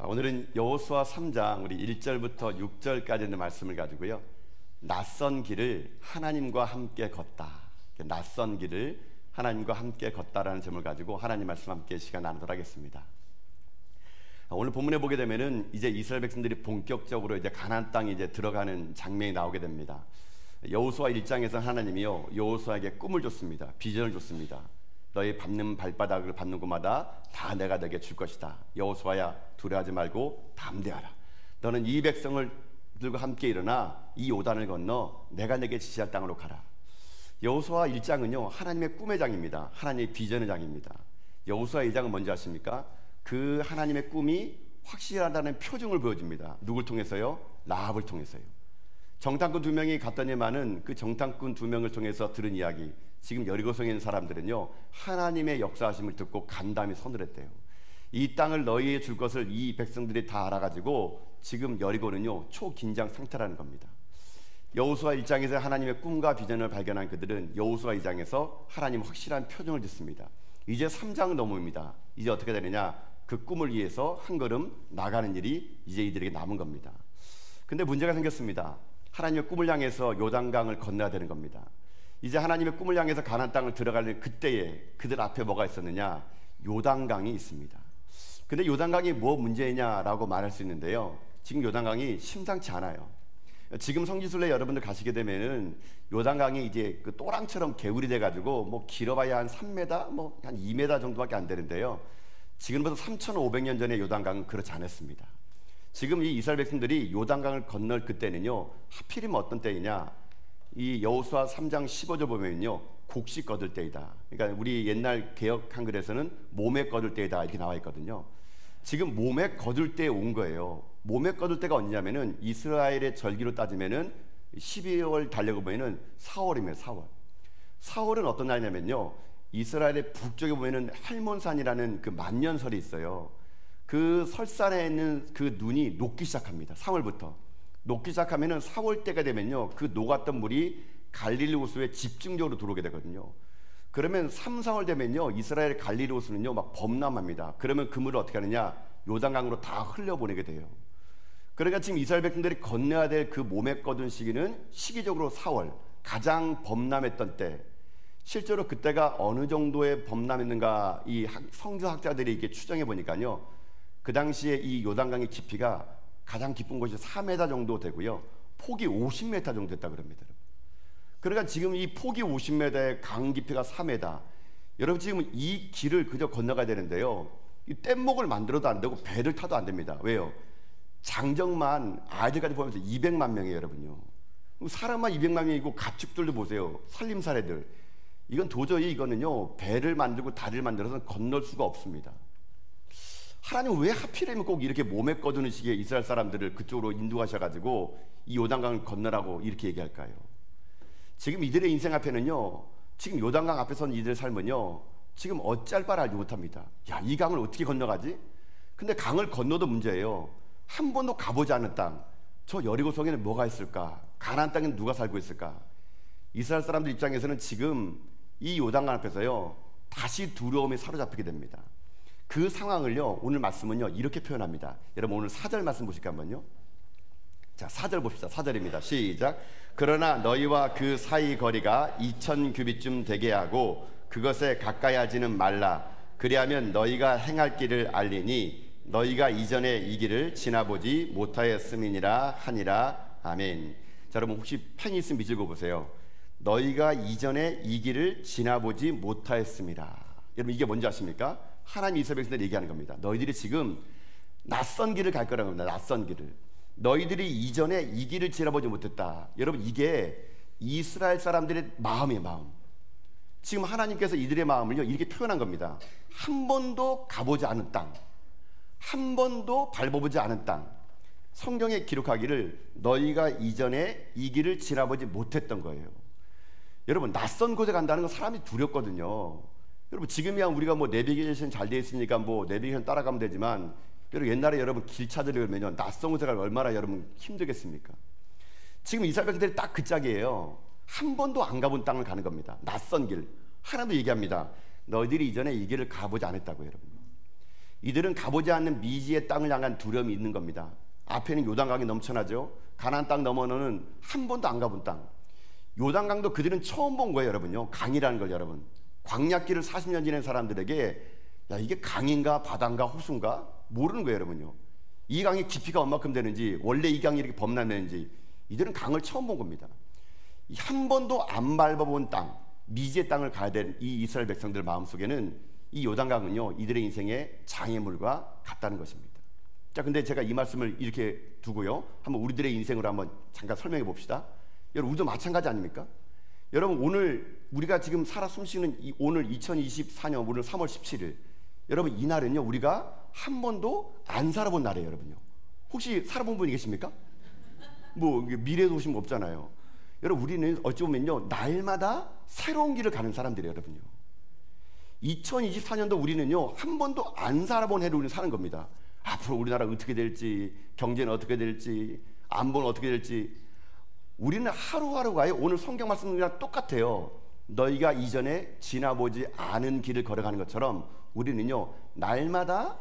오늘은 여호수아 3장 우리 1절부터 6절까지 있는 말씀을 가지고요, 낯선 길을 하나님과 함께 걷다, 낯선 길을 하나님과 함께 걷다라는 제목을 가지고 하나님 말씀 함께 시간 나누도록 하겠습니다. 오늘 본문에 보게 되면은 이제 이스라엘 백성들이 본격적으로 이제 가나안 땅에 이제 들어가는 장면이 나오게 됩니다. 여호수아 1장에서 하나님이요, 여호수아에게 꿈을 줬습니다. 비전을 줬습니다. 너희 밟는 발바닥을 밟는 곳마다 다 내가 너에게 줄 것이다. 여호수아야, 두려워하지 말고 담대하라. 너는 이 백성을 들고 함께 일어나 이 요단을 건너 내가 내게 지시할 땅으로 가라. 여호수아 1장은요 하나님의 꿈의 장입니다. 하나님의 비전의 장입니다. 여호수아 2장은 뭔지 아십니까? 그 하나님의 꿈이 확실하다는 표징을 보여줍니다. 누굴 통해서요? 라합을 통해서요. 정탐꾼 2명이 갔더니만은 그 정탐꾼 2명을 통해서 들은 이야기, 지금 여리고성에 있는 사람들은요 하나님의 역사하심을 듣고 간담이 서늘했대요. 이 땅을 너희에게 줄 것을 이 백성들이 다 알아가지고 지금 여리고는요 초긴장 상태라는 겁니다. 여호수아 1장에서 하나님의 꿈과 비전을 발견한 그들은 여호수아 2장에서 하나님 확실한 표정을 듣습니다. 이제 3장은 넘어옵니다. 이제 어떻게 되느냐? 그 꿈을 위해서 한 걸음 나가는 일이 이제 이들에게 남은 겁니다. 근데 문제가 생겼습니다. 하나님의 꿈을 향해서 요단강을 건너야 되는 겁니다. 이제 하나님의 꿈을 향해서 가나안 땅을 들어가는 그때에 그들 앞에 뭐가 있었느냐? 요단강이 있습니다. 근데 요단강이 뭐 문제냐라고 말할 수 있는데요, 지금 요단강이 심상치 않아요. 지금 성지순례 여러분들 가시게 되면은 요단강이 이제 그 또랑처럼 개울이 돼가지고 뭐 길어봐야 한 3m, 뭐 한 2m 정도밖에 안 되는데요, 지금부터 3,500년 전에 요단강은 그렇지 않았습니다. 지금 이 이스라엘 백성들이 요단강을 건널 그때는요 하필이면 어떤 때이냐? 이 여호수아 3장 15절 보면요 곡식 거둘 때이다. 그러니까 우리 옛날 개역 한글에서는 몸에 거둘 때이다 이렇게 나와 있거든요. 지금 몸에 거둘 때에 온 거예요. 몸에 거둘 때가 언제냐면은 이스라엘의 절기로 따지면은 12월 달려고 보면은 4월이면 4월. 4월은 어떤 날이냐면요, 이스라엘의 북쪽에 보면은 할몬산이라는 그 만년설이 있어요. 그 설산에 있는 그 눈이 녹기 시작합니다. 3월부터 녹기 시작하면은 4월 때가 되면요 그 녹았던 물이 갈릴리 호수에 집중적으로 들어오게 되거든요. 그러면 3, 4월 되면요 이스라엘 갈릴리 호수는요 막 범람합니다. 그러면 그 물을 어떻게 하느냐? 요단강으로 다 흘려보내게 돼요. 그러니까 지금 이스라엘 백성들이 건너야 될 그 몸에 거둔 시기는 시기적으로 4월, 가장 범람했던 때. 실제로 그때가 어느 정도의 범람했는가 이 성서학자들이 이렇게 추정해 보니까요, 그 당시에 이 요단강의 깊이가 가장 깊은 곳이 4m 정도 되고요, 폭이 50m 정도 됐다 그럽니다. 그러니까 지금 이 폭이 50m의 강 깊이가 4m, 여러분 지금 이 길을 그저 건너가야 되는데요, 이 뗏목을 만들어도 안 되고 배를 타도 안 됩니다. 왜요? 장정만 아이들까지 보면서 200만 명이에요, 여러분요. 사람만 200만 명이고 가축들도 보세요. 살림살이들. 이건 도저히 이거는요 배를 만들고 다리를 만들어서 건널 수가 없습니다. 하나님 왜 하필이면 꼭 이렇게 몸에 거두는 식의 이스라엘 사람들을 그쪽으로 인도하셔가지고 이 요단강을 건너라고 이렇게 얘기할까요? 지금 이들의 인생 앞에는요, 지금 요단강 앞에 선 이들의 삶은요 지금 어찌할 바를 알지 못합니다. 야, 이 강을 어떻게 건너가지? 근데 강을 건너도 문제예요. 한 번도 가보지 않은 땅, 저 여리고성에는 뭐가 있을까? 가나안 땅에는 누가 살고 있을까? 이스라엘 사람들 입장에서는 지금 이 요단강 앞에서요 다시 두려움에 사로잡히게 됩니다. 그 상황을요 오늘 말씀은요 이렇게 표현합니다. 여러분 오늘 4절 말씀 보실까요? 한번요. 자, 4절 봅시다. 4절입니다. 시작. 그러나 너희와 그 사이 거리가 2000규빗쯤 되게 하고 그것에 가까이 하지는 말라. 그리하면 너희가 행할 길을 알리니 너희가 이전에 이 길을 지나보지 못하였음이니라 하니라. 아멘. 자, 여러분 혹시 펜이 있으면 밑줄 보세요. 너희가 이전에 이 길을 지나보지 못하였음이라. 여러분 이게 뭔지 아십니까? 하나님 이스라엘 백성들 얘기하는 겁니다. 너희들이 지금 낯선 길을 갈 거라는 겁니다. 낯선 길을. 너희들이 이전에 이 길을 지나보지 못했다. 여러분 이게 이스라엘 사람들의 마음이에요. 마음. 지금 하나님께서 이들의 마음을요 이렇게 표현한 겁니다. 한 번도 가보지 않은 땅, 한 번도 밟아보지 않은 땅. 성경에 기록하기를 너희가 이전에 이 길을 지나보지 못했던 거예요. 여러분 낯선 곳에 간다는 건 사람이 두렵거든요. 여러분 지금이야 우리가 뭐 내비게이션 잘 돼 있으니까 뭐 내비게이션 따라가면 되지만, 여러분 옛날에 여러분 길 찾으려면요 낯선 곳에 가면 얼마나 여러분 힘들겠습니까? 지금 이스라엘 백성들이 딱 그 짝이에요. 한 번도 안 가본 땅을 가는 겁니다. 낯선 길. 하나님도 얘기합니다. 너희들이 이전에 이 길을 가보지 않았다고. 여러분 이들은 가보지 않는 미지의 땅을 향한 두려움이 있는 겁니다. 앞에는 요단강이 넘쳐나죠. 가나안 땅 너머는 한 번도 안 가본 땅. 요단강도 그들은 처음 본 거예요, 여러분요. 강이라는 걸 여러분. 광야길을 40년 지낸 사람들에게 야, 이게 강인가 바다인가 호수인가 모르는 거예요, 여러분요. 이 강의 깊이가 얼마큼 되는지, 원래 이 강이 이렇게 범람되는지 이들은 강을 처음 본 겁니다. 한 번도 안 밟아본 땅, 미지의 땅을 가야 될 이 이스라엘 백성들 마음속에는 이 요단강은요, 이들의 인생의 장애물과 같다는 것입니다. 자, 근데 제가 이 말씀을 이렇게 두고요, 한번 우리들의 인생으로 한번 잠깐 설명해 봅시다. 여러분, 우리도 마찬가지 아닙니까? 여러분, 오늘 우리가 지금 살아 숨쉬는 오늘 2024년 오늘 3월 17일, 여러분, 이 날은요, 우리가 한 번도 안 살아본 날이에요, 여러분요. 혹시 살아본 분이 계십니까? 뭐 미래도 오신 거 없잖아요. 여러분, 우리는 어찌 보면요, 날마다 새로운 길을 가는 사람들이에요, 여러분요. 2024년도 우리는요, 한 번도 안 살아본 해로 우리는 사는 겁니다. 앞으로 우리나라 어떻게 될지, 경제는 어떻게 될지, 안보는 어떻게 될지, 우리는 하루하루가요, 오늘 성경 말씀이랑 똑같아요. 너희가 이전에 지나보지 않은 길을 걸어가는 것처럼 우리는요, 날마다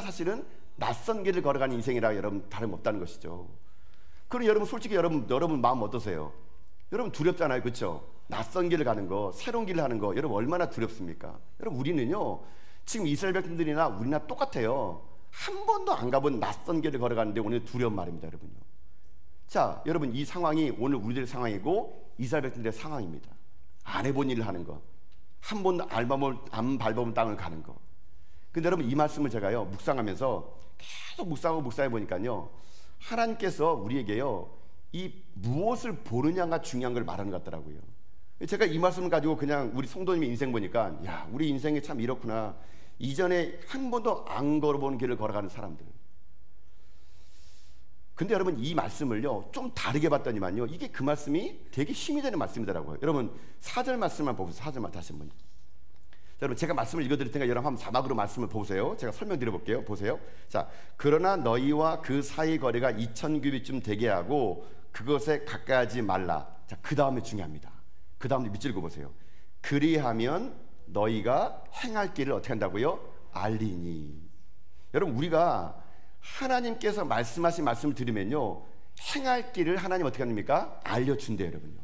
사실은 낯선 길을 걸어가는 인생이라 여러분 다름없다는 것이죠. 그럼 여러분, 솔직히 여러분 마음 어떠세요? 여러분 두렵잖아요, 그렇죠? 낯선 길을 가는 거, 새로운 길을 하는 거, 여러분 얼마나 두렵습니까? 여러분, 우리는요, 지금 이스라엘 백성들이나 우리나 똑같아요. 한 번도 안 가본 낯선 길을 걸어가는데 오늘 두려운 말입니다, 여러분요. 자, 여러분, 이 상황이 오늘 우리들의 상황이고 이스라엘 백성들의 상황입니다. 안 해본 일을 하는 거, 한 번도 안 밟아본 땅을 가는 거. 근데 여러분, 이 말씀을 제가요, 묵상하면서 계속 묵상해 보니까요, 하나님께서 우리에게요, 이 무엇을 보느냐가 중요한 걸 말하는 것 같더라고요. 제가 이 말씀을 가지고 그냥 우리 성도님의 인생 보니까, 야, 우리 인생이 참 이렇구나. 이전에 한 번도 안 걸어본 길을 걸어가는 사람들. 근데 여러분, 이 말씀을요, 좀 다르게 봤더니만요, 이게 그 말씀이 되게 힘이 되는 말씀이더라고요. 여러분, 4절 말씀만 보세요. 4절만 다시 한번. 여러분, 제가 말씀을 읽어드릴 테니까 여러분 한번 자막으로 말씀을 보세요. 제가 설명드려 볼게요. 보세요. 자, 그러나 너희와 그 사이 거리가 2000규빗쯤 되게 하고 그것에 가까이 하지 말라. 자, 그 다음에 중요합니다. 그 다음에 밑줄 읽어보세요. 그리하면 너희가 행할 길을 어떻게 한다고요? 알리니. 여러분, 우리가 하나님께서 말씀하신 말씀을 들으면요, 행할 길을 하나님 어떻게 합니까? 알려준대요, 여러분요.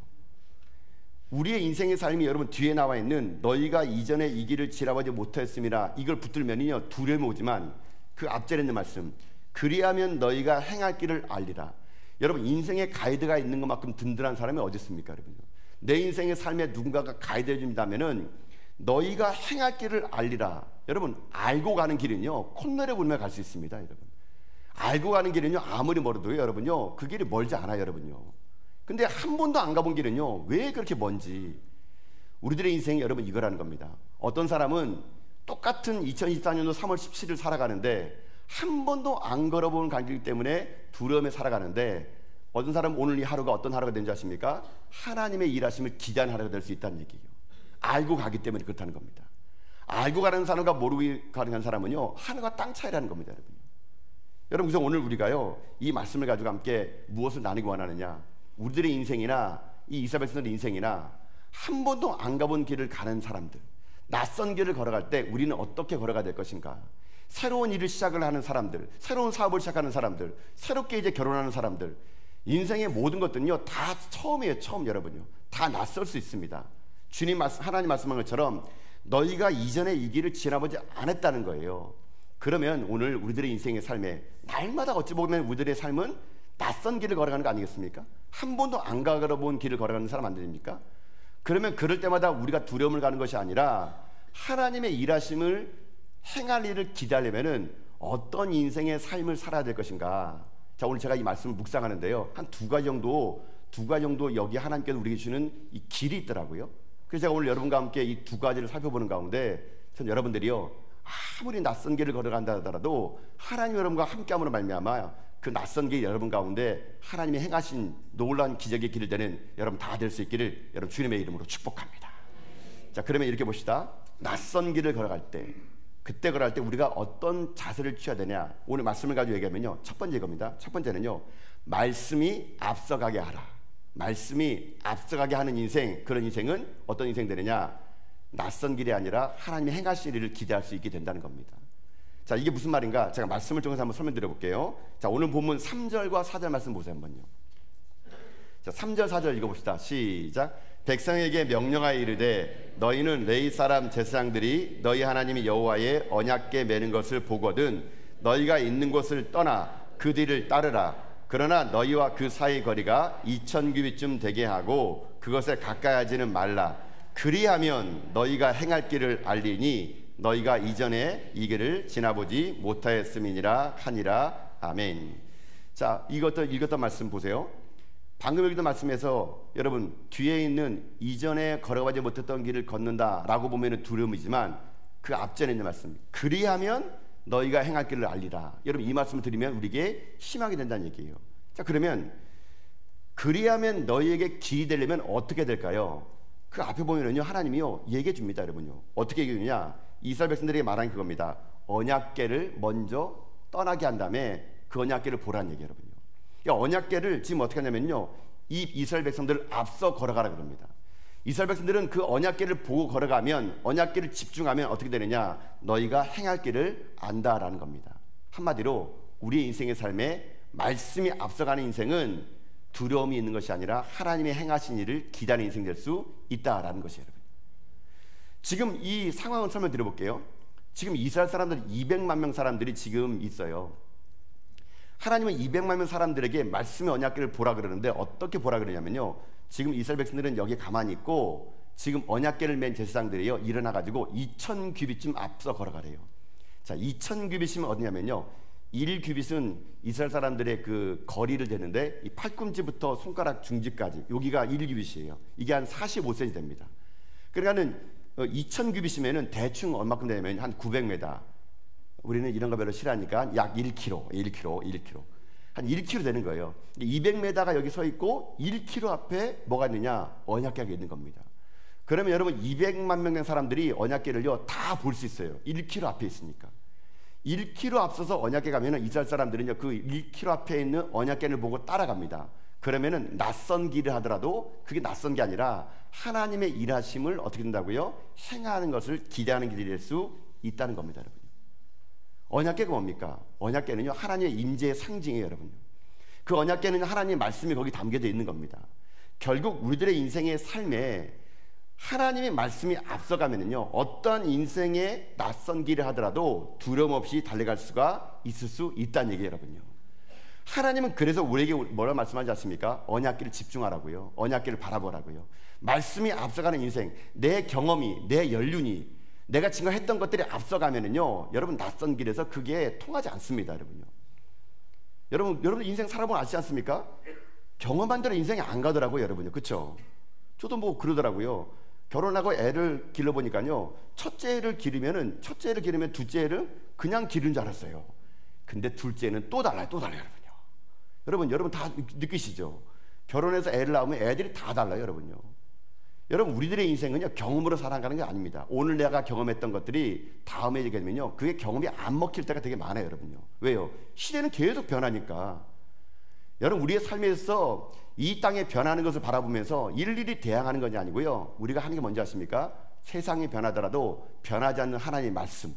우리의 인생의 삶이 여러분 뒤에 나와 있는 너희가 이전에 이 길을 지나보지 못했음이라, 이걸 붙들면요 두려움이 오지만 그 앞절에 있는 말씀, 그리하면 너희가 행할 길을 알리라. 여러분, 인생에 가이드가 있는 것만큼 든든한 사람이 어디 있습니까, 여러분? 내 인생의 삶에 누군가가 가이드 해준다면은 너희가 행할 길을 알리라. 여러분, 알고 가는 길은요 콧노래 부르며 갈 수 있습니다, 여러분. 알고 가는 길은요 아무리 멀어도요, 여러분요, 그 길이 멀지 않아요, 여러분요. 근데 한 번도 안 가본 길은요, 왜 그렇게 먼지? 우리들의 인생이 여러분 이거라는 겁니다. 어떤 사람은 똑같은 2024년도 3월 17일 살아가는데 한 번도 안 걸어본 길 때문에 두려움에 살아가는데, 어떤 사람은 오늘 이 하루가 어떤 하루가 된지 아십니까? 하나님의 일하심을 기대하는 하루가 될 수 있다는 얘기예요. 알고 가기 때문에 그렇다는 겁니다. 알고 가는 사람과 모르고 가는 사람은요, 하늘과 땅 차이라는 겁니다, 여러분. 여러분, 그래서 오늘 우리가요, 이 말씀을 가지고 함께 무엇을 나누기 원하느냐? 우리들의 인생이나 이 이스라엘 백성들의 인생이나 한 번도 안 가본 길을 가는 사람들, 낯선 길을 걸어갈 때 우리는 어떻게 걸어가야 될 것인가? 새로운 일을 시작을 하는 사람들, 새로운 사업을 시작하는 사람들, 새롭게 이제 결혼하는 사람들, 인생의 모든 것들은요 다 처음이에요. 처음, 여러분요. 다 낯설 수 있습니다. 하나님 말씀한 것처럼 너희가 이전에 이 길을 지나보지 않았다는 거예요. 그러면 오늘 우리들의 인생의 삶에 날마다 어찌 보면 우리들의 삶은 낯선 길을 걸어가는 거 아니겠습니까? 한 번도 안 걸어본 길을 걸어가는 사람 안 됩니까? 그러면 그럴 때마다 우리가 두려움을 가는 것이 아니라 하나님의 일하심을 행할 일을 기다리면은 어떤 인생의 삶을 살아야 될 것인가? 자, 오늘 제가 이 말씀을 묵상하는데요, 한 두 가지 정도 여기 하나님께서 우리에게 주는 이 길이 있더라고요. 그래서 제가 오늘 여러분과 함께 이 두 가지를 살펴보는 가운데, 전 여러분들이요, 아무리 낯선 길을 걸어간다 하더라도 하나님 여러분과 함께함으로 말미암아 그 낯선 길 여러분 가운데 하나님이 행하신 놀라운 기적의 길을 되는 여러분 다 될 수 있기를 여러분 주님의 이름으로 축복합니다. 자, 그러면 이렇게 봅시다. 낯선 길을 걸어갈 때, 그때 걸어갈 때 우리가 어떤 자세를 취해야 되냐? 오늘 말씀을 가지고 얘기하면요, 첫 번째 겁니다. 첫 번째는요, 말씀이 앞서가게 하라. 말씀이 앞서가게 하는 인생, 그런 인생은 어떤 인생 되느냐? 낯선 길이 아니라 하나님이 행하실 일을 기대할 수 있게 된다는 겁니다. 자, 이게 무슨 말인가? 제가 말씀을 통해서 한번 설명드려 볼게요. 자, 오늘 본문 3절과 4절 말씀 보세요 한번요. 자, 3절 4절 읽어봅시다. 시작. 백성에게 명령하여 이르되 너희는 레위 사람 제사장들이 너희 하나님 여호와의 언약궤 매는 것을 보거든 너희가 있는 곳을 떠나 그 뒤를 따르라. 그러나 너희와 그 사이 거리가 2000규빗쯤 되게 하고 그것에 가까이 하지는 말라. 그리하면 너희가 행할 길을 알리니 너희가 이전에 이 길을 지나보지 못하였음이니라 하니라. 아멘. 자, 이것도 읽었던 말씀 보세요. 방금 읽었던 말씀에서 여러분 뒤에 있는 이전에 걸어가지 못했던 길을 걷는다라고 보면은 두려움이지만 그 앞전에 있는 말씀 그리하면 너희가 행할 길을 알리라. 여러분 이 말씀을 드리면 우리에게 희망이 된다는 얘기예요. 자, 그러면 그리하면 너희에게 길이 되려면 어떻게 될까요? 그 앞에 보면은요 하나님이요 얘기해 줍니다. 여러분요 어떻게 얘기해 주냐? 이스라엘 백성들에게 말한 그겁니다. 언약궤를 먼저 떠나게 한 다음에 그 언약궤를 보라는 얘기예요. 여러분요 언약궤를 지금 어떻게 하냐면요 이 이스라엘 백성들을 앞서 걸어가라 그럽니다. 이스라엘 백성들은 그 언약궤를 보고 걸어가면 언약궤를 집중하면 어떻게 되느냐? 너희가 행할 길을 안다라는 겁니다. 한마디로 우리의 인생의 삶에 말씀이 앞서가는 인생은 두려움이 있는 것이 아니라 하나님의 행하신 일을 기다리는 인생 될 수 있다라는 것이에요. 여러분. 지금 이 상황을 설명드려 볼게요. 지금 이스라엘 사람들 200만 명 사람들이 지금 있어요. 하나님은 200만 명 사람들에게 말씀의 언약궤를 보라 그러는데 어떻게 보라 그러냐면요 지금 이스라엘 백성들은 여기 가만히 있고 지금 언약궤를 맨 제사장들이요 일어나 가지고 2000규빗쯤 앞서 걸어가래요. 자, 2000규빗이면 어디냐면요 1규빗은 이스라엘 사람들의 그 거리를 재는데 이 팔꿈치부터 손가락 중지까지 여기가 1규빗이에요. 이게 한 45cm 됩니다. 그러니까는 2000규빗이면은 대충 얼마큼 되냐면 한 900m. 우리는 이런 거 별로 싫어하니까 약 1km 한 1km 되는 거예요. 200m가 여기 서 있고 1km 앞에 뭐가 있느냐? 언약궤가 있는 겁니다. 그러면 여러분 200만 명의 사람들이 언약궤를요 다 볼 수 있어요. 1km 앞에 있으니까. 1km 앞서서 언약궤 가면은 이스라엘 사람들은요 그 1km 앞에 있는 언약궤를 보고 따라갑니다. 그러면은 낯선 길을 하더라도 그게 낯선 게 아니라 하나님의 일하심을 어떻게 된다고요? 행하는 것을 기대하는 길이 될 수 있다는 겁니다, 여러분. 언약궤가 뭡니까? 언약궤는요 하나님의 임재의 상징이에요, 여러분. 그 언약궤는 하나님의 말씀이 거기 담겨져 있는 겁니다. 결국 우리들의 인생의 삶에 하나님의 말씀이 앞서가면은요 어떤 인생의 낯선 길을 하더라도 두려움 없이 달려갈 수가 있을 수 있다는 얘기예요, 여러분요. 하나님은 그래서 우리에게 뭐라 말씀하지 않습니까? 언약궤를 집중하라고요. 언약궤를 바라보라고요. 말씀이 앞서가는 인생, 내 경험이, 내 연륜이, 내가 지금 했던 것들이 앞서가면은요 여러분 낯선 길에서 그게 통하지 않습니다, 여러분요. 여러분 인생 살아보면 아시지 않습니까? 경험한 대로 인생이 안 가더라고요, 여러분요. 그렇죠? 저도 뭐 그러더라고요. 결혼하고 애를 길러보니까요 첫째를 기르면 둘째를 그냥 기른 줄 알았어요. 근데 둘째는 또 달라요, 여러분요. 여러분 다 느끼시죠? 결혼해서 애를 낳으면 애들이 다 달라요, 여러분요. 여러분 우리들의 인생은요 경험으로 살아가는 게 아닙니다. 오늘 내가 경험했던 것들이 다음에 얘기가 되면요 그게 경험이 안 먹힐 때가 되게 많아요, 여러분요. 왜요? 시대는 계속 변하니까. 여러분 우리의 삶에서 이 땅에 변하는 것을 바라보면서 일일이 대항하는 것이 아니고요 우리가 하는 게 뭔지 아십니까? 세상이 변하더라도 변하지 않는 하나님의 말씀,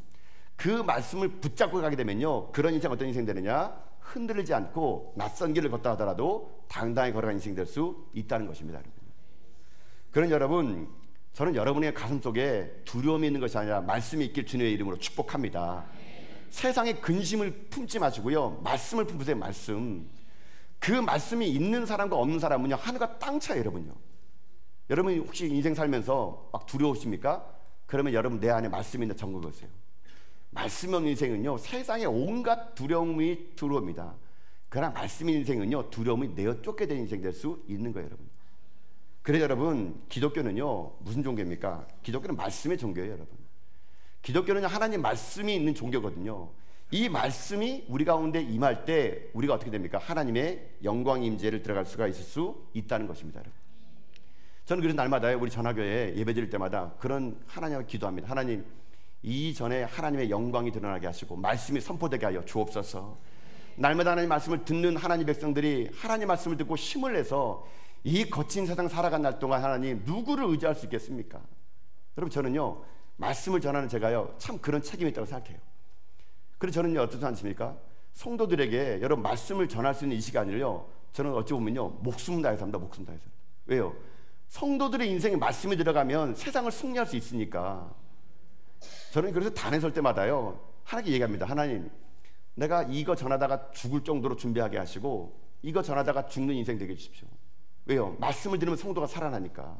그 말씀을 붙잡고 가게 되면요 그런 인생 어떤 인생 되느냐? 흔들리지 않고 낯선 길을 걷다 하더라도 당당히 걸어가는 인생 될 수 있다는 것입니다, 여러분. 그런 여러분, 저는 여러분의 가슴 속에 두려움이 있는 것이 아니라 말씀이 있길 주님의 이름으로 축복합니다. 세상에 근심을 품지 마시고요 말씀을 품으세요. 말씀. 그 말씀이 있는 사람과 없는 사람은요 하늘과 땅 차이에요, 여러분요. 여러분이 혹시 인생 살면서 막 두려우십니까? 그러면 여러분 내 안에 말씀이 있는 점검해 보세요. 말씀 없는 인생은요 세상에 온갖 두려움이 들어옵니다. 그러나 말씀 있는 인생은요 두려움이 내어 쫓게 되는 인생 될 수 있는 거예요, 여러분. 그래서 여러분 기독교는요 무슨 종교입니까? 기독교는 말씀의 종교예요, 여러분. 기독교는 하나님 말씀이 있는 종교거든요. 이 말씀이 우리 가운데 임할 때 우리가 어떻게 됩니까? 하나님의 영광 임재를 들어갈 수가 있을 수 있다는 것입니다, 여러분. 저는 그래서 날마다 우리 전화교회에 예배드릴 때마다 그런 하나님을 기도합니다. 하나님, 이전에 하나님의 영광이 드러나게 하시고 말씀이 선포되게 하여 주옵소서. 날마다 하나님 말씀을 듣는 하나님 백성들이 하나님 말씀을 듣고 힘을 내서 이 거친 세상 살아간 날 동안 하나님 누구를 의지할 수 있겠습니까? 여러분 저는요 말씀을 전하는 제가요 참 그런 책임이 있다고 생각해요. 그래서 저는 어떻게 하십니까? 성도들에게 여러분 말씀을 전할 수 있는 이 시간을요, 저는 어찌 보면요 목숨 다해서 합니다. 목숨 다해서. 왜요? 성도들의 인생에 말씀이 들어가면 세상을 승리할 수 있으니까. 저는 그래서 단에 설 때마다요 하나님께 얘기합니다. 하나님, 내가 이거 전하다가 죽을 정도로 준비하게 하시고 이거 전하다가 죽는 인생 되게 해주십시오. 왜요? 말씀을 들으면 성도가 살아나니까.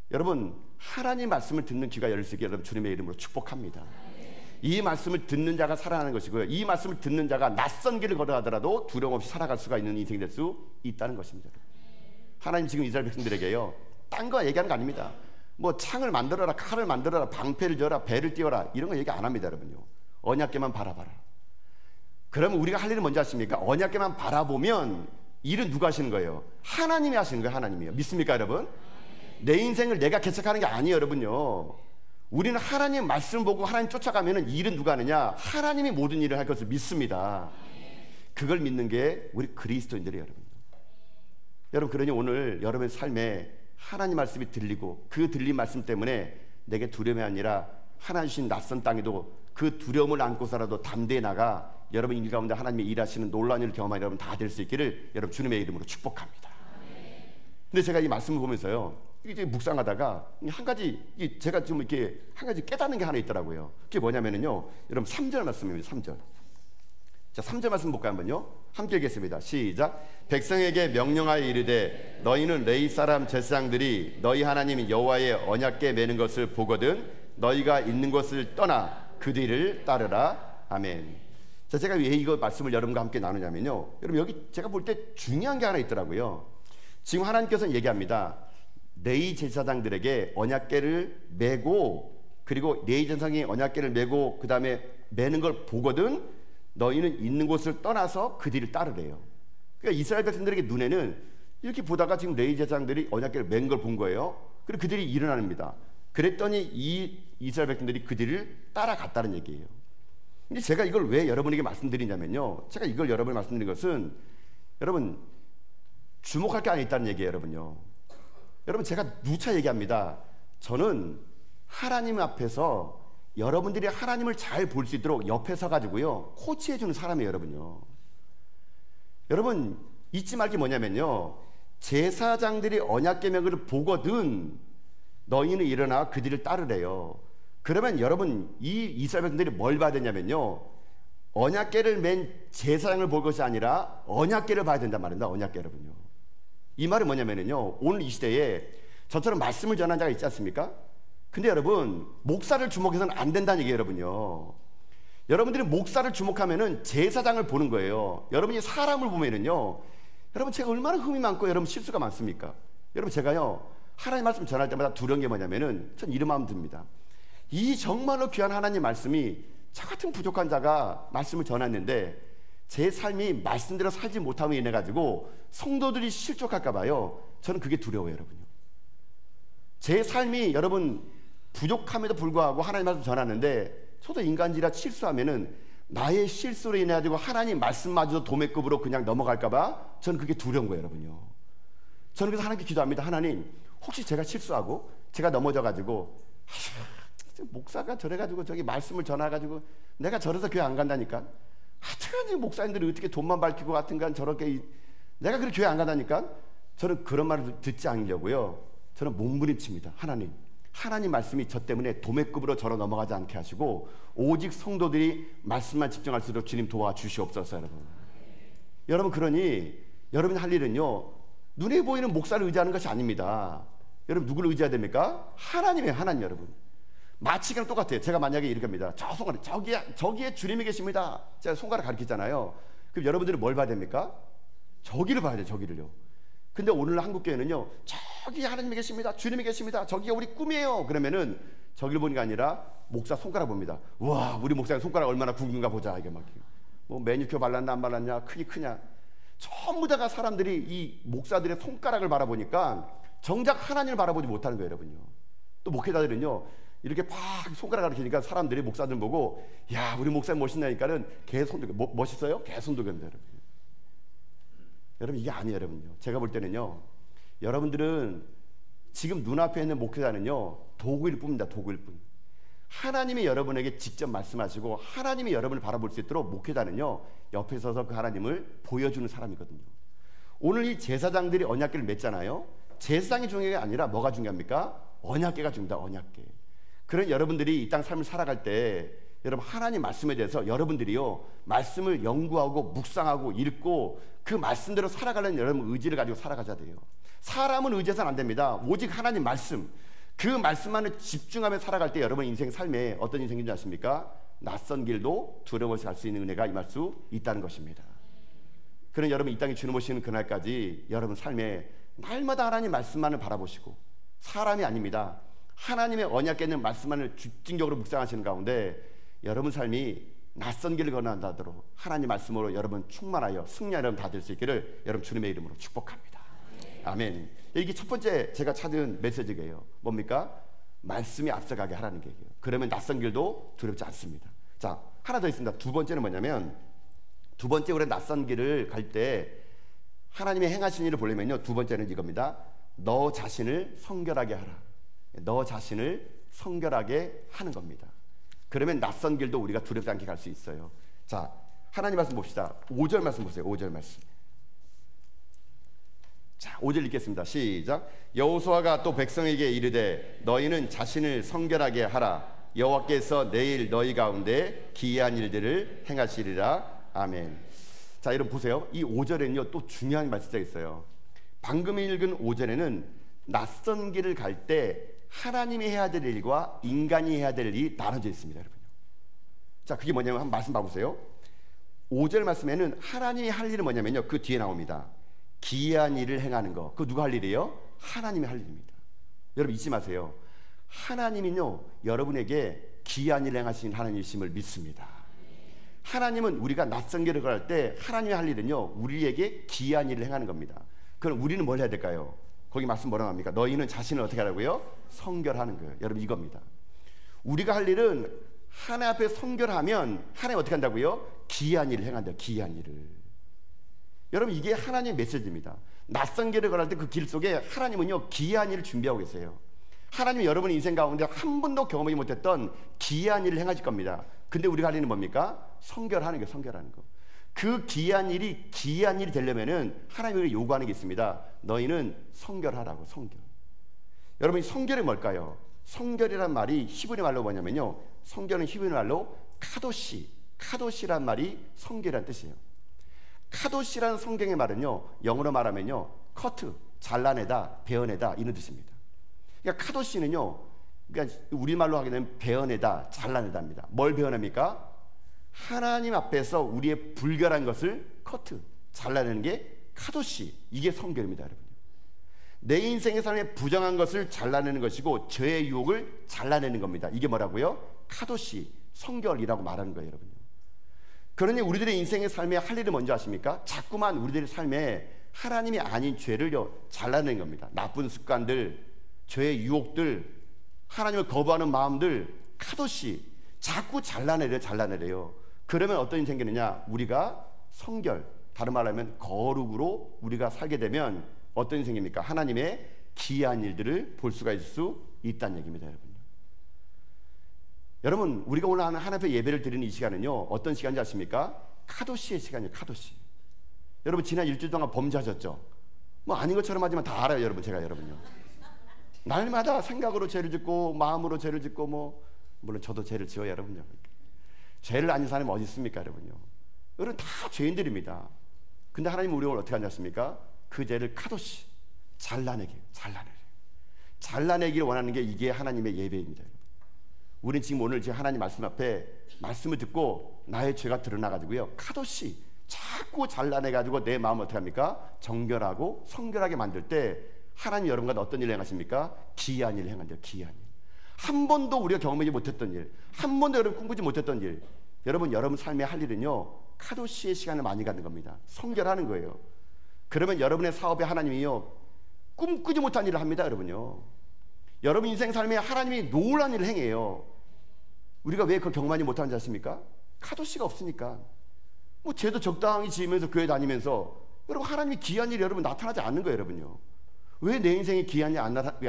여러분, 하나님 말씀을 듣는 귀가 열릴 수 있게 여러분 주님의 이름으로 축복합니다. 이 말씀을 듣는 자가 살아나는 것이고요, 이 말씀을 듣는 자가 낯선 길을 걸어가더라도 두려움 없이 살아갈 수가 있는 인생이 될 수 있다는 것입니다. 하나님 지금 이스라엘 백성들에게요 딴 거 얘기하는 거 아닙니다. 뭐 창을 만들어라, 칼을 만들어라, 방패를 지어라, 배를 띄워라, 이런 거 얘기 안 합니다. 여러분요, 언약궤만 바라봐라. 그러면 우리가 할 일은 뭔지 아십니까? 언약궤만 바라보면 일은 누가 하시는 거예요? 하나님이 하시는 거예요. 하나님이요. 믿습니까 여러분? 내 인생을 내가 개척하는 게 아니에요. 여러분요, 우리는 하나님 말씀 보고 하나님 쫓아가면 일은 누가 하느냐? 하나님이 모든 일을 할 것을 믿습니다. 그걸 믿는 게 우리 그리스도인들이에요. 여러분, 그러니 오늘 여러분의 삶에 하나님 말씀이 들리고 그 들린 말씀 때문에 내게 두려움이 아니라 하나님 주신 낯선 땅에도 그 두려움을 안고서라도 담대히 나가 여러분 일 가운데 하나님이 일하시는 놀라운 일을 경험하는 여러분 다 될 수 있기를 여러분 주님의 이름으로 축복합니다. 근데 제가 이 말씀을 보면서요, 이제 묵상하다가 한 가지, 제가 좀 이렇게 한 가지 깨닫는 게 하나 있더라고요. 그게 뭐냐면요, 여러분 3절 말씀입니다. 3절. 자, 3절 말씀 볼까요? 한번요. 함께 읽겠습니다. 시작. 백성에게 명령하여 이르되 너희는 레위 사람 제사장들이 너희 하나님 여호와의 언약궤 매는 것을 보거든 너희가 있는 곳을 떠나 그 뒤를 따르라. 아멘. 자, 제가 왜 이거 말씀을 여러분과 함께 나누냐면요, 여러분 여기 제가 볼 때 중요한 게 하나 있더라고요. 지금 하나님께서는 얘기합니다. 레위 제사장들에게 언약궤를 메고, 그리고 레위 제사장이 언약궤를 메고 그 다음에 매는 걸 보거든 너희는 있는 곳을 떠나서 그 뒤를 따르래요. 그러니까 이스라엘 백성들에게 눈에는 이렇게 보다가 지금 레위 제사장들이 언약궤를 맨 걸 본 거예요. 그리고 그들이 일어납니다. 그랬더니 이 이스라엘 백성들이 그 뒤를 따라갔다는 얘기예요. 근데 제가 이걸 왜 여러분에게 말씀드리냐면요, 제가 이걸 여러분에게 말씀드린 것은 여러분 주목할 게 안에 있다는 얘기예요. 여러분요, 여러분 제가 누차 얘기합니다. 저는 하나님 앞에서 여러분들이 하나님을 잘 볼 수 있도록 옆에 서가지고요 코치해주는 사람이에요. 여러분요, 여러분 잊지 말 게 뭐냐면요, 제사장들이 언약궤 매는 것을 보거든 너희는 일어나 그 뒤를 따르래요. 그러면 여러분 이 이스라엘 백성들이 뭘 봐야 되냐면요, 언약궤를 맨 제사장을 볼 것이 아니라 언약궤를 봐야 된단 말입니다. 언약궤. 여러분요, 이 말은 뭐냐면요, 오늘 이 시대에 저처럼 말씀을 전하는 자가 있지 않습니까? 근데 여러분 목사를 주목해서는 안 된다는 얘기예요. 여러분요, 여러분들이 목사를 주목하면은 제사장을 보는 거예요. 여러분이 사람을 보면은요, 여러분 제가 얼마나 흠이 많고 여러분 실수가 많습니까? 여러분 제가요 하나님 말씀 전할 때마다 두려운 게 뭐냐면은 전 이런 마음 듭니다. 이 정말로 귀한 하나님 말씀이 저 같은 부족한 자가 말씀을 전했는데 제 삶이 말씀대로 살지 못함으로 인해 가지고 성도들이 실족할까 봐요. 저는 그게 두려워요. 여러분요, 제 삶이 여러분 부족함에도 불구하고 하나님 말씀 전하는데 저도 인간지라 실수하면은 나의 실수로 인해 가지고 하나님 말씀마저도 도매급으로 그냥 넘어갈까 봐 저는 그게 두려운 거예요. 여러분요, 저는 그래서 하나님께 기도합니다. 하나님, 혹시 제가 실수하고 제가 넘어져 가지고 목사가 저래 가지고 저기 말씀을 전해 가지고 내가 저래서 교회 안 간다니까, 하여튼간지 목사님들이 어떻게 돈만 밝히고 하여튼간 저렇게 내가 그렇게 교회 안 간다니까, 저는 그런 말을 듣지 않으려고요 저는 몸부림칩니다. 하나님 말씀이 저 때문에 도매급으로 저로 넘어가지 않게 하시고 오직 성도들이 말씀만 집중할 수 있도록 주님 도와주시옵소서. 여러분 그러니 여러분이 할 일은요 눈에 보이는 목사를 의지하는 것이 아닙니다. 여러분 누구를 의지해야 됩니까? 하나님이에요. 하나님. 여러분 마치 그냥 똑같아요. 제가 만약에 이렇게 합니다. 저 손가락 저기에 주님이 계십니다. 제가 손가락 가리키잖아요. 그럼 여러분들은 뭘 봐야 됩니까? 저기를 봐야 돼요. 저기를요. 근데 오늘 한국교회는요 저기 하나님이 계십니다, 주님이 계십니다, 저기가 우리 꿈이에요. 그러면은 저기를 보는 게 아니라 목사 손가락 봅니다. 와, 우리 목사님 손가락 얼마나 굵은가 보자. 이게 막 뭐 매니큐어 발랐나 안 발랐냐, 크냐, 전부 다가 사람들이 이 목사들의 손가락을 바라보니까 정작 하나님을 바라보지 못하는 거예요. 여러분요, 또 목회자들은요 이렇게 팍 손가락을 가리키니까 사람들이 목사들 보고 야, 우리 목사님 멋있나니까는 개 손도 멋있어요? 개 손도 견뎌요. 여러분. 여러분 이게 아니에요. 여러분요, 제가 볼 때는요 여러분들은 지금 눈앞에 있는 목회자는요 도구일 뿐입니다. 도구일 뿐. 하나님이 여러분에게 직접 말씀하시고 하나님이 여러분을 바라볼 수 있도록 목회자는요, 옆에 서서 그 하나님을 보여주는 사람이거든요. 오늘 이 제사장들이 언약궤를 맸잖아요. 제사장이 중요한 게 아니라 뭐가 중요합니까? 언약궤가 중요합니다. 언약궤. 그런 여러분들이 이 땅 삶을 살아갈 때 여러분 하나님 말씀에 대해서 여러분들이요, 말씀을 연구하고 묵상하고 읽고 그 말씀대로 살아가려는 여러분 의지를 가지고 살아가셔야 돼요. 사람은 의지해서는 안 됩니다. 오직 하나님 말씀, 그 말씀만을 집중하며 살아갈 때 여러분 인생 삶에 어떤 인생인지 아십니까? 낯선 길도 두려움 없이 갈 수 있는 은혜가 임할 수 있다는 것입니다. 그런 여러분 이 땅에 주님 오시는 그날까지 여러분 삶에 날마다 하나님 말씀만을 바라보시고, 사람이 아닙니다, 하나님의 언약궤 있는 말씀만을 집중적으로 묵상하시는 가운데 여러분 삶이 낯선 길을 건너간다도록 하나님 말씀으로 여러분 충만하여 승리하는 여러분 다 될 수 있기를 여러분 주님의 이름으로 축복합니다. 아멘. 이게 첫 번째 제가 찾은 메시지예요. 뭡니까? 말씀이 앞서가게 하라는 얘기예요. 그러면 낯선 길도 두렵지 않습니다. 자, 하나 더 있습니다. 두 번째는 뭐냐면, 두 번째 우리 낯선 길을 갈 때 하나님의 행하신 일을 보려면요, 두 번째는 이겁니다. 너 자신을 성결하게 하라. 너 자신을 성결하게 하는 겁니다. 그러면 낯선 길도 우리가 두렵지 않게 갈 수 있어요. 자, 하나님 말씀 봅시다. 5절 말씀 보세요. 5절 말씀. 자, 5절 읽겠습니다. 시작. 여호수아가 또 백성에게 이르되 너희는 자신을 성결하게 하라. 여호와께서 내일 너희 가운데 기이한 일들을 행하시리라. 아멘. 자, 여러분 보세요. 이 5절에는요 또 중요한 말씀이 있어요. 방금 읽은 5절에는 낯선 길을 갈 때 하나님이 해야 될 일과 인간이 해야 될 일이 나눠져 있습니다, 여러분. 자, 그게 뭐냐면 한번 말씀 봐보세요. 5절 말씀에는 하나님이 할 일은 뭐냐면요, 그 뒤에 나옵니다. 기이한 일을 행하는 거. 그거 누가 할 일이에요? 하나님이 할 일입니다. 여러분 잊지 마세요. 하나님은요 여러분에게 기이한 일을 행하신 하나님이심을 믿습니다. 하나님은 우리가 낯선 길을 갈 때 하나님이 할 일은요 우리에게 기이한 일을 행하는 겁니다. 그럼 우리는 뭘 해야 될까요? 거기 말씀 뭐라고 합니까? 너희는 자신을 어떻게 하라고요? 성결하는 거예요. 여러분 이겁니다. 우리가 할 일은 하나님 앞에 성결하면 하나님 어떻게 한다고요? 기이한 일을 행한다. 기이한 일을. 여러분 이게 하나님의 메시지입니다. 낯선 길을 걸을 때 그 길 속에 하나님은요 기이한 일을 준비하고 계세요. 하나님이 여러분의 인생 가운데 한 번도 경험하지 못했던 기이한 일을 행하실 겁니다. 근데 우리가 할 일은 뭡니까? 성결하는 거, 성결하는 거. 그 기이한 일이 되려면은 하나님이 우리에게 요구하는 게 있습니다. 너희는 성결하라고. 성결. 여러분 성결이 뭘까요? 성결이란 말이 히브리 말로 뭐냐면요, 성결은 히브리 말로 카도시란 말이 성결이란 뜻이에요. 카도시라는 성경의 말은요 영어로 말하면요 커트, 잘라내다, 베어내다 이런 뜻입니다. 그러니까 카도시는요, 그러니까 우리말로 하게 되면 베어내다, 잘라내다입니다. 뭘 베어냅니까? 하나님 앞에서 우리의 불결한 것을 커트, 잘라내는 게 카도시. 이게 성결입니다, 여러분. 내 인생의 삶에 부정한 것을 잘라내는 것이고 죄의 유혹을 잘라내는 겁니다. 이게 뭐라고요? 카도시, 성결이라고 말하는 거예요, 여러분. 그러니 우리들의 인생의 삶에 할 일은 뭔지 아십니까? 자꾸만 우리들의 삶에 하나님이 아닌 죄를요 잘라내는 겁니다. 나쁜 습관들, 죄의 유혹들, 하나님을 거부하는 마음들, 카도시 자꾸 잘라내래요. 그러면 어떤 일이 생기느냐? 우리가 성결, 다른 말로 하면 거룩으로 우리가 살게 되면 어떤 일이 생깁니까? 하나님의 기이한 일들을 볼 수가 있을 수 있다는 얘기입니다, 여러분. 여러분 우리가 오늘 하나님 앞에 예배를 드리는 이 시간은요 어떤 시간인지 아십니까? 카도시의 시간이에요. 카도시. 여러분 지난 일주일 동안 범죄하셨죠? 뭐 아닌 것처럼 하지만 다 알아요, 여러분. 제가 여러분요 날마다 생각으로 죄를 짓고 마음으로 죄를 짓고, 뭐 물론 저도 죄를 지어요, 여러분요. 죄를 아는 사람이 어디 있습니까, 여러분요? 여러분 다 죄인들입니다. 근데 하나님은 우리를 어떻게 하셨습니까? 그 죄를 카도시, 잘라내기를 원하는 게 이게 하나님의 예배입니다. 우리는 지금 오늘 하나님 말씀 앞에 말씀을 듣고 나의 죄가 드러나가지고요 카도시 자꾸 잘라내가지고 내 마음을 어떻게 합니까? 정결하고 성결하게 만들 때 하나님 여러분과 어떤 일을 행하십니까? 기이한 일을 행한대요. 기이한 일. 한 번도 우리가 경험하지 못했던 일, 한 번도 여러분 꿈꾸지 못했던 일, 여러분 삶에 할 일은요 카도시의 시간을 많이 갖는 겁니다. 성결하는 거예요. 그러면 여러분의 사업에 하나님이요 꿈꾸지 못한 일을 합니다, 여러분요. 여러분 인생 삶에 하나님이 놀라운 일을 행해요. 우리가 왜 그걸 경험하지 못하는지 아십니까? 카도시가 없으니까. 뭐 죄도 적당히 지으면서 교회 다니면서 여러분 하나님이 기이한 일이 여러분 나타나지 않는 거예요, 여러분요. 왜 내 인생에 기이한 일이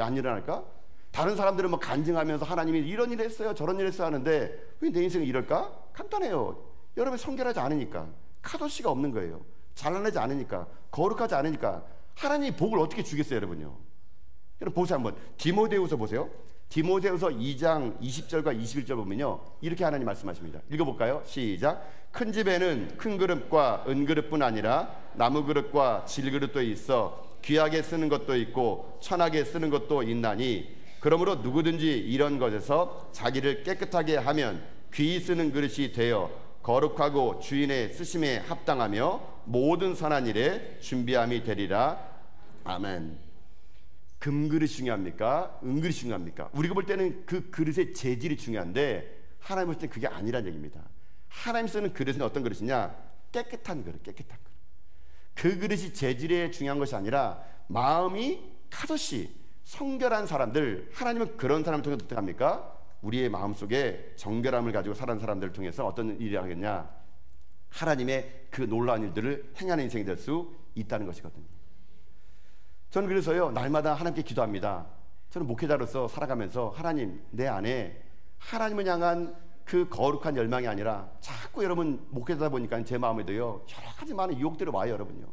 안 일어날까? 다른 사람들은 뭐 간증하면서 하나님이 이런 일 했어요, 저런 일 했어요 하는데 왜 내 인생이 이럴까? 간단해요. 여러분 성결하지 않으니까, 카도시가 없는 거예요. 잘나지 않으니까, 거룩하지 않으니까 하나님이 복을 어떻게 주겠어요, 여러분요? 여러분 보세요. 한번 디모데후서 보세요. 디모데후서 2장 20절과 21절 보면요, 이렇게 하나님 말씀하십니다. 읽어볼까요? 시작. 큰 집에는 큰 그릇과 은그릇뿐 아니라 나무 그릇과 질그릇도 있어 귀하게 쓰는 것도 있고 천하게 쓰는 것도 있나니, 그러므로 누구든지 이런 것에서 자기를 깨끗하게 하면 귀히 쓰는 그릇이 되어 거룩하고 주인의 쓰심에 합당하며 모든 선한 일에 준비함이 되리라. 아멘. 금그릇이 중요합니까? 은그릇이 중요합니까? 우리가 볼 때는 그 그릇의 재질이 중요한데 하나님 볼 때는 그게 아니란 얘기입니다. 하나님 쓰는 그릇은 어떤 그릇이냐? 깨끗한 그릇, 깨끗한 그릇. 그 그릇이 재질에 중요한 것이 아니라 마음이 카도시, 성결한 사람들, 하나님은 그런 사람을 통해서 어떻게 합니까? 우리의 마음속에 정결함을 가지고 살아가는 사람들을 통해서 어떤 일을 하겠냐? 하나님의 그 놀라운 일들을 행하는 인생이 될 수 있다는 것이거든요. 저는 그래서요, 날마다 하나님께 기도합니다. 저는 목회자로서 살아가면서 하나님, 내 안에 하나님을 향한 그 거룩한 열망이 아니라 자꾸 여러분 목회자다 보니까 제 마음에도요, 여러 가지 많은 유혹들이 와요, 여러분요.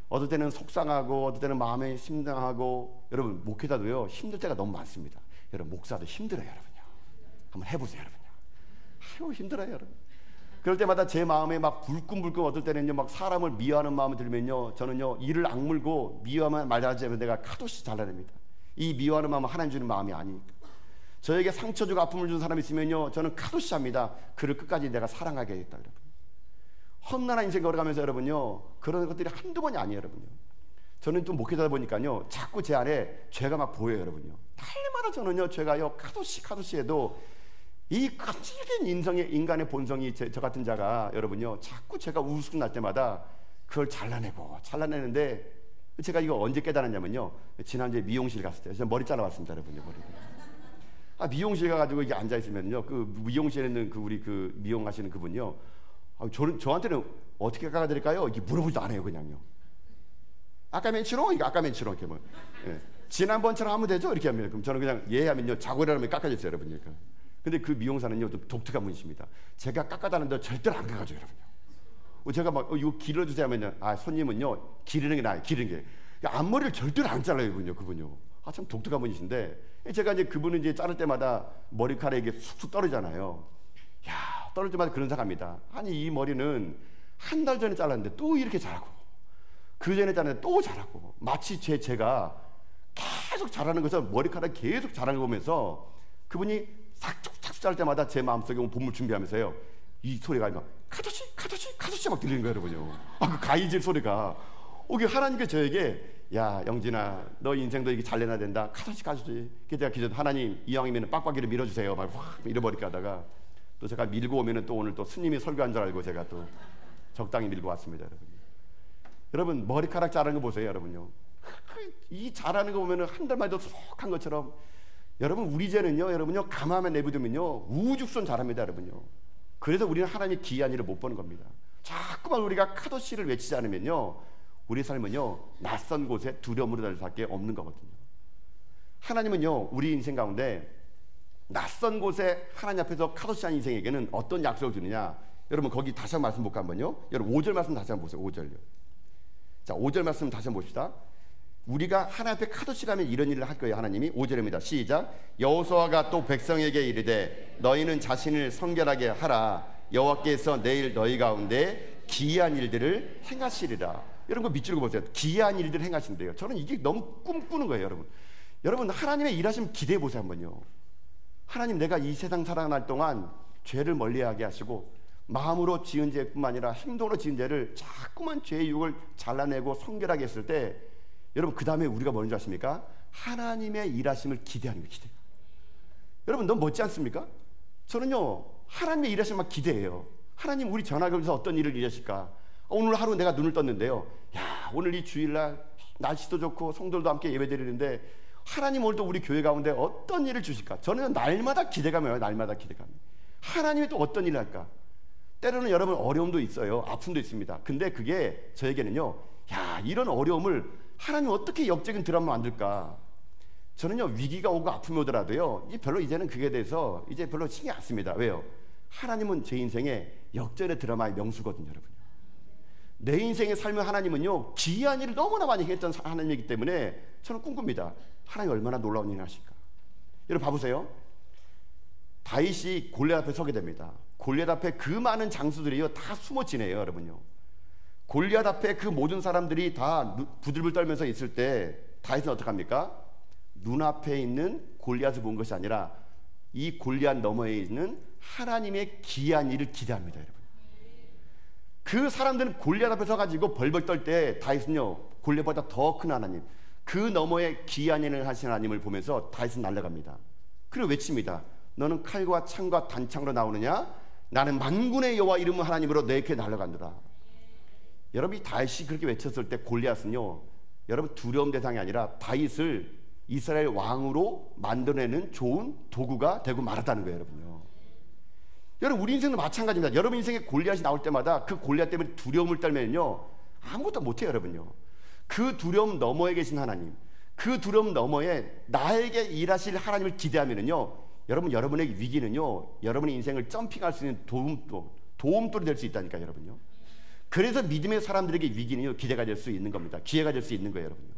어떨 때는 속상하고 어떨 때는 마음에 심상하고, 여러분 목회자도요 힘들 때가 너무 많습니다. 여러분 목사도 힘들어요, 여러분요. 한번 해보세요, 여러분요. 아유 힘들어요, 여러분. 그럴 때마다 제 마음에 막 불끈불끈, 어떨 때는요 막 사람을 미워하는 마음이 들면요, 저는요 이를 악물고 미워하면 말하지 않으면 내가 카도시 잘라냅니다. 이 미워하는 마음은 하나님 주는 마음이 아니니까. 저에게 상처 주고 아픔을 준 사람이 있으면요, 저는 카도시 합니다. 그를 끝까지 내가 사랑하게 하겠다, 여러분. 험난한 인생 걸어가면서 여러분요, 그런 것들이 한두 번이 아니에요, 여러분요. 저는 좀 목회자다 보니까요, 자꾸 제 안에 죄가 막 보여요, 여러분요. 날마다 저는요, 죄가요, 카도시 해도 이 끈질긴 인간의 본성이 저 같은 자가 여러분요, 자꾸 제가 우스꽝 날 때마다 그걸 잘라내는데, 제가 이거 언제 깨달았냐면요, 지난주에 미용실 갔을 때, 제가 머리 잘라왔습니다, 여러분요, 머리. 미용실 가가지고 이게 앉아있으면요, 그 미용실에 있는 우리 미용하시는 그분요, 저한테는 어떻게 깎아드릴까요? 이게 물어보지도 않아요, 그냥요. 아까 맨치로? 이거 아까 맨치로 이렇게 뭐, 예. 지난번처럼 하면 되죠? 이렇게 하면. 그럼 저는 그냥 예 하면요, 자고 일어나면 깎아줬어요, 여러분. 근데 그 미용사는요, 또 독특한 분이십니다. 제가 깎아달라는데 절대로 안 깎아줘요, 여러분요. 제가 막 이거 길러주세요 하면요, 손님은요 기르는 게 나아요, 기르는 게. 앞머리를 절대로 안 잘라요, 그분요. 참 독특한 분이신데, 제가 이제 그분은 이제 자를 때마다 머리카락이 쑥쑥 떨어지잖아요. 야, 떨어질 때마다 그런 생각합니다. 아니 이 머리는 한 달 전에 잘랐는데 또 이렇게 자라고, 그 전에 잘랐는데 또 자라고, 마치 제가 계속 자라는 것을, 머리카락 계속 자라는 거 보면서 그분이 삭 자를 때마다 제 마음속에 본물 준비하면서요, 이 소리가 막 카도시 막 들리는 거예요, 여러분요. 그 가이질 소리가. 이게 하나님께 저에게, 야 영진아, 너 인생도 이게 잘 내놔야 된다, 카도시. 그래서 제가 기도, 하나님 이왕이면 빡빡이를 밀어주세요, 막 확 밀어버릴까 하다가 또 제가 밀고 오면은 또 오늘 또 스님이 설교한 줄 알고 제가 또 적당히 밀고 왔습니다, 여러분. 여러분 머리카락 자라는 거 보세요, 여러분요. 이 자라는 거 보면은 한 달만 해도 속한 것처럼, 여러분 우리 죄는요, 여러분요 가만히 내비두면요 우죽순 자랍니다, 여러분요. 그래서 우리는 하나님의 기이한 일을 못 보는 겁니다. 자꾸만 우리가 카도시를 외치지 않으면요, 우리 삶은요 낯선 곳에 두려움으로 달 수밖에 없는 거거든요. 하나님은요 우리 인생 가운데 낯선 곳에 하나님 앞에서 카도시한 인생에게는 어떤 약속을 주느냐, 여러분 거기 다시 한번 말씀 볼까 한번요. 여러분 5절 말씀 다시 한번 보세요. 5절요. 자, 5절 말씀 다시 한번 봅시다. 우리가 하나님 앞에 카도시라면 이런 일을 할 거예요. 하나님이 5절입니다. 시작. 여호수아가 또 백성에게 이르되 너희는 자신을 성결하게 하라. 여호와께서 내일 너희 가운데 기이한 일들을 행하시리라. 여러분 그 밑줄을 보세요. 기이한 일들을 행하신대요. 저는 이게 너무 꿈꾸는 거예요, 여러분. 여러분 하나님의 일하시면 기대해 보세요, 한번요. 하나님, 내가 이 세상 살아갈 동안 죄를 멀리하게 하시고 마음으로 지은 죄뿐만 아니라 행동으로 지은 죄를 자꾸만 죄의 유혹을 잘라내고 성결하게 했을 때, 여러분 그 다음에 우리가 뭐인 줄 아십니까? 하나님의 일하심을 기대하는 거예요, 기대. 여러분 너무 멋지 않습니까? 저는요 하나님의 일하심을 막 기대해요. 하나님 우리 전화기에서 어떤 일을 일하실까? 오늘 하루 내가 눈을 떴는데요, 야 오늘 이 주일날 날씨도 좋고 성도들도 함께 예배드리는데 하나님 오늘도 우리 교회 가운데 어떤 일을 주실까? 저는 날마다 기대감이에요. 날마다 기대감. 하나님이 또 어떤 일을 할까? 때로는 여러분 어려움도 있어요. 아픔도 있습니다. 근데 그게 저에게는요, 야 이런 어려움을 하나님 어떻게 역적인 드라마 만들까? 저는요, 위기가 오고 아픔이 오더라도요, 별로 이제는 그게 대해서 이제 별로 신경 안 씁니다. 왜요? 하나님은 제 인생의 역전의 드라마의 명수거든요, 여러분. 내 인생의 삶의 하나님은요, 기이한 일을 너무나 많이 했던 하나님이기 때문에 저는 꿈꿉니다. 하나님 얼마나 놀라운 일을 하실까. 여러분 봐보세요. 다윗이 골리앗 앞에 서게 됩니다. 골리앗 앞에 그 많은 장수들이요, 다 숨어 지내요, 여러분요. 골리앗 앞에 그 모든 사람들이 다 부들부들 떨면서 있을 때 다윗은 어떡합니까? 눈앞에 있는 골리앗을 본 것이 아니라 이 골리앗 너머에 있는 하나님의 기이한 일을 기대합니다, 여러분. 그 사람들은 골리앗 앞에 서가지고 벌벌 떨 때 다윗은요, 골리앗보다 더 큰 하나님, 그 너머에 기이한 일을 하신 하나님을 보면서 다윗은 날아갑니다. 그리고 외칩니다. 너는 칼과 창과 단창으로 나오느냐? 나는 만군의 여호와 이름은 하나님으로 내게 날아간다. 여러분이 다윗이 그렇게 외쳤을 때 골리앗은요, 여러분 두려움 대상이 아니라 다윗을 이스라엘 왕으로 만들어내는 좋은 도구가 되고 말았다는 거예요, 여러분요. 여러분 우리 인생도 마찬가지입니다. 여러분 인생에 골리앗이 나올 때마다 그 골리앗 때문에 두려움을 떨면요, 아무것도 못해요, 여러분요. 그 두려움 너머에 계신 하나님, 그 두려움 너머에 나에게 일하실 하나님을 기대하면은요, 여러분의 위기는요, 여러분의 인생을 점핑할 수 있는 도움돌이 될 수 있다니까요, 여러분요. 그래서 믿음의 사람들에게 위기는요, 기대가 될 수 있는 겁니다. 기회가 될 수 있는 거예요, 여러분요.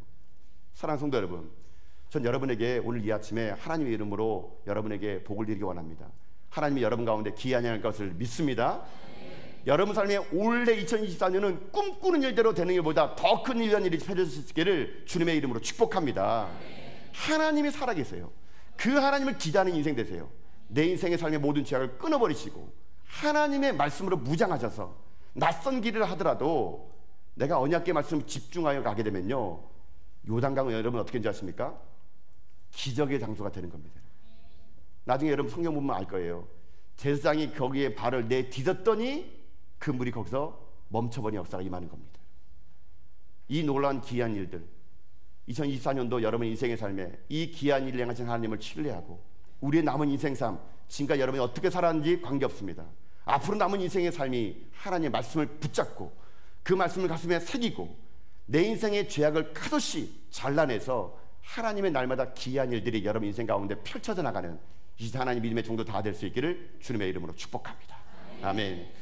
사랑하는 성도 여러분, 전 여러분에게 오늘 이 아침에 하나님의 이름으로 여러분에게 복을 드리기 원합니다. 하나님이 여러분 가운데 기이한 것을 믿습니다. 여러분 삶에 올해 2024년은 꿈꾸는 일대로 되는 일보다 더 큰 위대한 일이 펼쳐질 수 있기를 주님의 이름으로 축복합니다. 하나님이 살아계세요. 그 하나님을 기대하는 인생 되세요. 내 인생의 삶의 모든 죄악을 끊어버리시고 하나님의 말씀으로 무장하셔서 낯선 길을 하더라도 내가 언약의 말씀을 집중하여 가게 되면요, 요단강은 여러분 어떻게 인지 아십니까? 기적의 장소가 되는 겁니다. 나중에 여러분 성경 보면 알 거예요. 제사장이 거기에 발을 내딛었더니 그 물이 거기서 멈춰버린 역사가 임하는 겁니다. 이 놀라운 기이한 일들, 2024년도 여러분 인생의 삶에 이 기이한 일을 행하신 하나님을 신뢰하고 우리의 남은 인생 삶, 지금까지 여러분이 어떻게 살았는지 관계없습니다. 앞으로 남은 인생의 삶이 하나님의 말씀을 붙잡고 그 말씀을 가슴에 새기고 내 인생의 죄악을 카도시 잘라내서 하나님의 날마다 기이한 일들이 여러분 인생 가운데 펼쳐져 나가는 이 하나님 믿음의 정도 다 될 수 있기를 주님의 이름으로 축복합니다. 아멘.